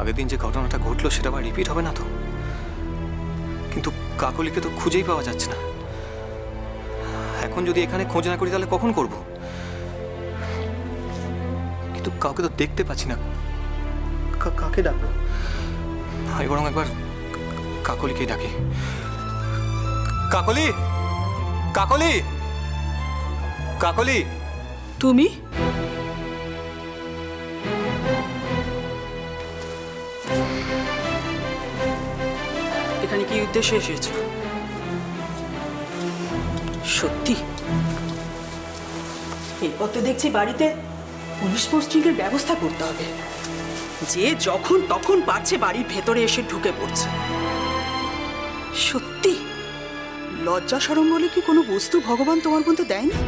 আগের দিন যে ঘটনাটা ঘটলো সেটা আবার রিপিট হবে না তো? কিন্তু কাকলিকে তো খুঁজেই পাওয়া যাচ্ছে না। এখন যদি এখানে খোঁজ না করি তাহলে কখন করব? কিন্তু কাউকে তো দেখতে পাচ্ছি না। কাকে ডাকবো? আমি বরং একবার কাকলিকেই ডাকি। কাকলি, কাকলি, কাকলি। তুমি? এখানে কি উদ্দেশ্যে এসেছো? সত্যি এরপর তো দেখছি বাড়িতে পুলিশ পোস্টিংয়ের ব্যবস্থা করতে হবে। যে যখন তখন পারছে বাড়ির ভেতরে এসে ঢুকে পড়ছে। সত্যি লজ্জা শরম বলে কি কোনো বস্তু ভগবান তোমার মধ্যে দেয়নি?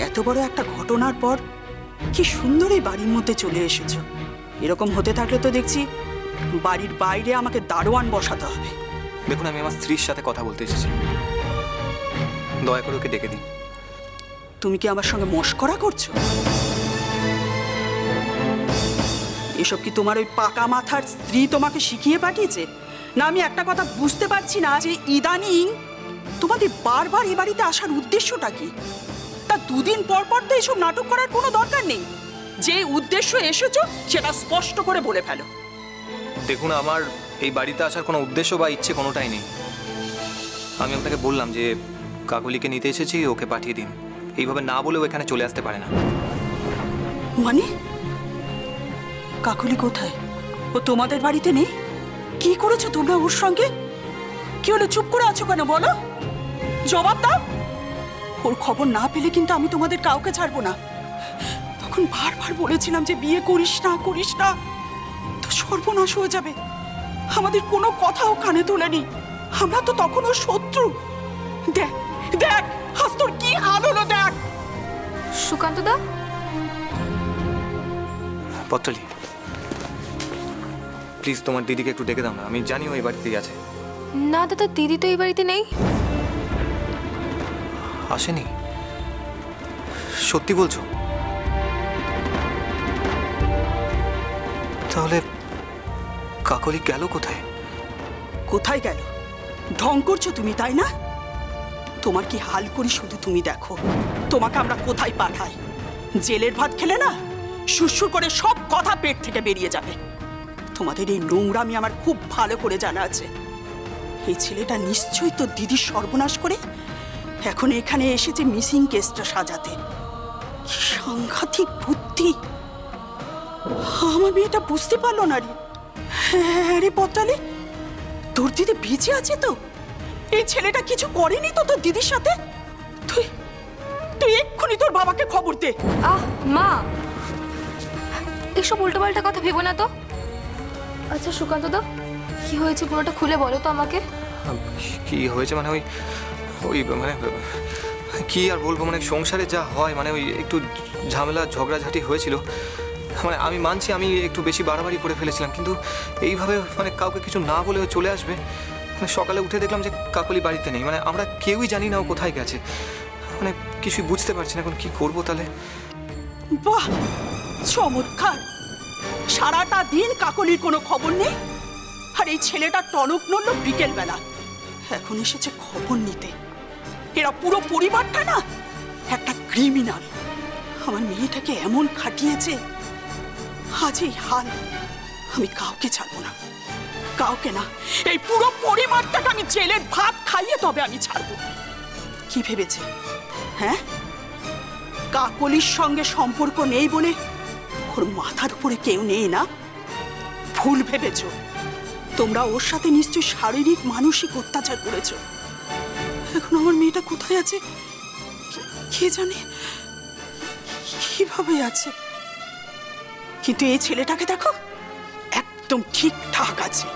এত বড় একটা ঘটনার পর কি সুন্দর এই বাড়ির মধ্যে চলে এসেছো। এরকম হতে থাকলে তো দেখছি বাড়ির বাইরে আমাকে দারোয়ান বসাতে হবে। দেখুন, আমি আমার স্ত্রীর সাথে কথা বলতে এসেছি, দয়া করে ওকে ডেকে দিন। তুমি কি আমার সঙ্গে মশকরা করছো? এসব কি তোমার ওই পাকা মাথার স্ত্রী তোমাকে শিখিয়ে পাঠিয়েছে? না আমি একটা কথা বুঝতে পারছি না যে ইদানিং তোমাদের বারবার এ বাড়িতে আসার উদ্দেশ্যটা কি? তা দুদিন পর পর তো এসব নাটক করার কোনো দরকার নেই। যে উদ্দেশ্য এসেছো সেটা স্পষ্ট করে বলে ফেলো। দেখুন, আমার এই বাড়িতে আসার কোনো উদ্দেশ্য বা ইচ্ছে কোনোটাই নেই। আমি আপনাকে বললাম যে কাকলিকে নিতে এসেছি, ওকে পাঠিয়ে দিন। এইভাবে না বলেও এখানে চলে আসতে পারে না। মানে কাকলি কোথায়? ও তোমাদের বাড়িতে নেই? কি করেছো তোমরা ওর সঙ্গে? কি হলো, চুপ করে আছো কেন বলো? জবাব দাও। ওর খবর না পেলে কিন্তু আমি তোমাদের কাউকে ছাড়বো না। তখন বারবার বলেছিলাম যে বিয়ে করিস না করিস না, তো সর্বনাশ হয়ে যাবে। আমাদের কোনো কথাও কানে তোলেনি। আমরা তো তখন ওর শত্রু। দেখ দেখ আজ তোর কি হাল হলো দেখ। সুকান্ত দা, পত্রালি, প্লিজ তোমার দিদিকে একটু ডেকে দাও না। আমি জানি ও এই বাড়িতেই আছে। না দাদা, দিদি তো এই বাড়িতে নেই। আসেনি? সত্যি বলছো? তাহলে কাকলি গেল কোথায়? কোথায় গেল? ঢং করছো তুমি, তাই না? তোমার কি হাল করি শুধু তুমি দেখো। তোমাকে আমরা কোথায় পাঠাই? জেলের ভাত খেলে না সুরসুর করে সব কথা পেট থেকে বেরিয়ে যাবে। তোমাদের এই নোংরামি আমার খুব ভালো করে জানা আছে। এই ছেলেটা নিশ্চয়ই তো দিদির সর্বনাশ করে এখন এখানে এসেছে মিসিং কেসটা সাজাতে। কি সাংঘাতিক বুদ্ধি! আমার মেয়েটা বুঝতে পারলো না রে। হ্যাঁ রে পত্তালি, তোর দিদি বেঁচে আছে তো? এই ছেলেটা কিছু করেনি তো তোর দিদির সাথে? তুই তুই এক্ষুনি তোর বাবাকে খবর দে। মা, এসব উল্টোপাল্টা কথা ভেবো না তো। আচ্ছা সুকান্ত দা, কি হয়েছে পুরোটা খুলে বলো তো আমাকে। কি হয়েছে মানে ওই ওই মানে কি আর বলবো, মানে সংসারে যা হয়, মানে ওই একটু ঝামেলা ঝগড়াঝাটি হয়েছিল। মানে আমি মানছি আমি একটু বেশি বাড়াবাড়ি করে ফেলেছিলাম, কিন্তু এইভাবে মানে কাউকে কিছু না বলে চলে আসবে। মানে সকালে উঠে দেখলাম যে কাকলি বাড়িতে নেই। মানে আমরা কেউই জানি না ও কোথায় গেছে। মানে কিছুই বুঝতে পারছি না এখন কি করবো তাহলে। বাহ, চমৎকার! সারাটা দিন কাকলির কোনো খবর নেই, আর এই ছেলেটা টনক নড়ল বিকেল বেলা এখন এসেছে খবর নিতে। এরা পুরো পরিবারটা না একটা ক্রিমিনাল। আমার মেয়েটাকে এমন খাটিয়েছে, আজ এই হাল। আমি কাউকে ছাড়বো না, কাউকে না। এই পুরো পরিবারটাকে আমি জেলের ভাত খাইয়ে তবে আমি ছাড়বো। কি ভেবেছে? হ্যাঁ, কাকলির সঙ্গে সম্পর্ক নেই বলে ওর মাথার উপরে কেউ নেই না? ভুল ভেবেছ। তোমরা ওর সাথে নিশ্চয়ই শারীরিক মানসিক অত্যাচার করেছ। এখন আমার মেয়েটা কোথায় আছে কে জানে, কিভাবে আছে। কিন্তু এই ছেলেটাকে দেখো, একদম ঠিকঠাক আছে।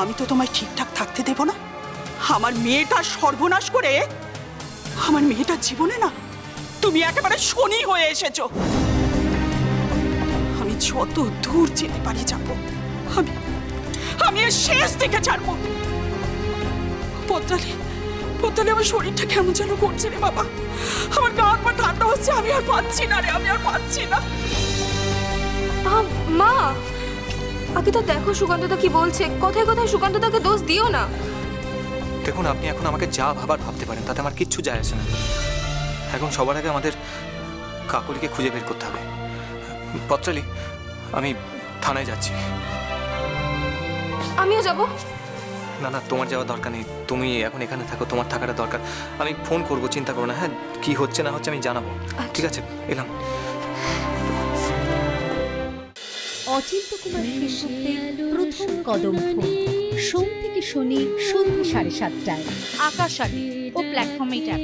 আমি তো তোমায় ঠিকঠাক থাকতে দেব না। আমার মেয়েটার সর্বনাশ করে আমার মেয়েটার জীবনে না তুমি একেবারে শনি হয়ে এসেছো। আমি যত দূর যেতে পারি যাবো। আমি এর শেষ দিকে ছাড়বো। পদ্মালি, পদ্মালি, আমার শরীরটা কেমন যেন করছে রে বাবা। আমার গা হাত পা ঠান্ডা হচ্ছে। আমি আর পাচ্ছি না রে, আমি আর পাচ্ছি না। মা, আগে তো দেখো সুকান্তদা কি বলছে, কথায় কথায় সুকান্তদাকে দোষ দিও না। দেখুন, আপনি এখন আমাকে যা ভাবার ভাবতে পারেন, তাতে আমার কিচ্ছু যায় আসে না। এখন সবার আগে আমাদের কাকলিকে খুঁজে বের করতে হবে। পত্রালি, আমি থানায় যাচ্ছি। আমিও যাব। না না, তোমার যাওয়ার দরকার নেই, তুমি এখন এখানে থাকো, তোমার থাকাটা দরকার। আমি ফোন করবো, চিন্তা করো না। হ্যাঁ, কি হচ্ছে না হচ্ছে আমি জানাবো। ঠিক আছে, এলাম। অচিন্ত্যকুমার সেনগুপ্তের প্রথম কদম ফুল, সোম থেকে শনি সন্ধ্যে 7:30টায় আকাশবাণী ও প্ল্যাটফর্মে ট্যাপ।